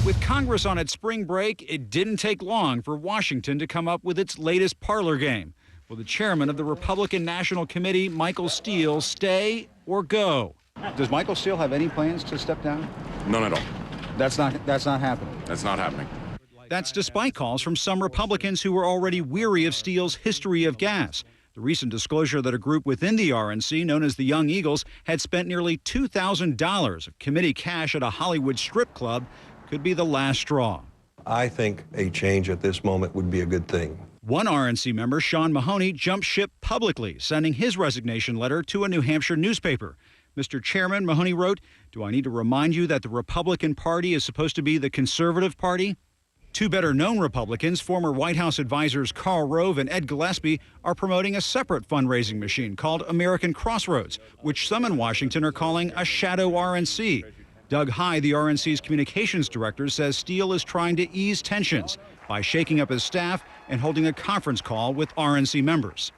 With Congress on its spring break, it didn't take long for Washington to come up with its latest parlor game. Will the chairman of the Republican National Committee, Michael Steele, stay or go? Does Michael Steele have any plans to step down? None at all. That's not happening. That's not happening. That's despite calls from some Republicans who were already weary of Steele's history of gas. The recent disclosure that a group within the RNC, known as the Young Eagles, had spent nearly $2,000 of committee cash at a Hollywood strip club could be the last straw. I think a change at this moment would be a good thing. One RNC member, Sean Mahoney, jumped ship publicly, sending his resignation letter to a New Hampshire newspaper. Mr. Chairman, Mahoney wrote, "Do I need to remind you that the Republican Party is supposed to be the conservative party?" Two better-known Republicans, former White House advisors Karl Rove and Ed Gillespie, are promoting a separate fundraising machine called American Crossroads, which some in Washington are calling a shadow RNC. Doug High, the RNC's communications director, says Steele is trying to ease tensions by shaking up his staff and holding a conference call with RNC members.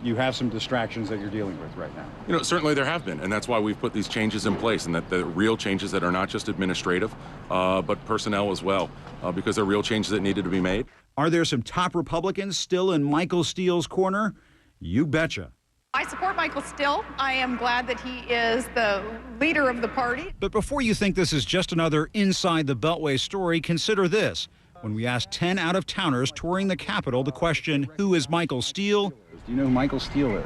You have some distractions that you're dealing with right now. You know, certainly there have been, and that's why we've put these changes in place, and that the real changes that are not just administrative, but personnel as well, because they're real changes that needed to be made. Are there some top Republicans still in Michael Steele's corner? You betcha. I support Michael Steele. I am glad that he is the leader of the party. But before you think this is just another inside the Beltway story, consider this. When we asked 10 out-of-towners touring the Capitol the question, who is Michael Steele? Do you know who Michael Steele is?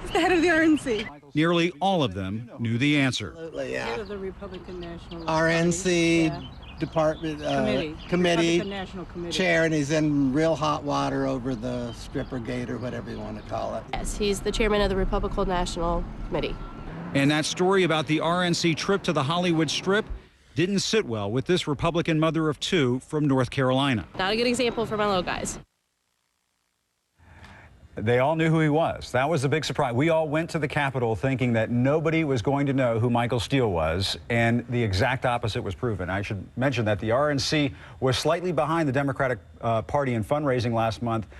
He's the head of the RNC. Nearly all of them knew the answer. Absolutely, yeah. Head of the Republican National RNC yeah. Department Committee National Committee chair, and he's in real hot water over the stripper gate or whatever you want to call it. Yes, he's the chairman of the Republican National Committee. And that story about the RNC trip to the Hollywood Strip didn't sit well with this Republican mother of two from North Carolina. Not a good example for my little guys. They all knew who he was. That was the big surprise. We all went to the Capitol thinking that nobody was going to know who Michael Steele was, and the exact opposite was proven. I should mention that the RNC was slightly behind the Democratic Party in fundraising last month.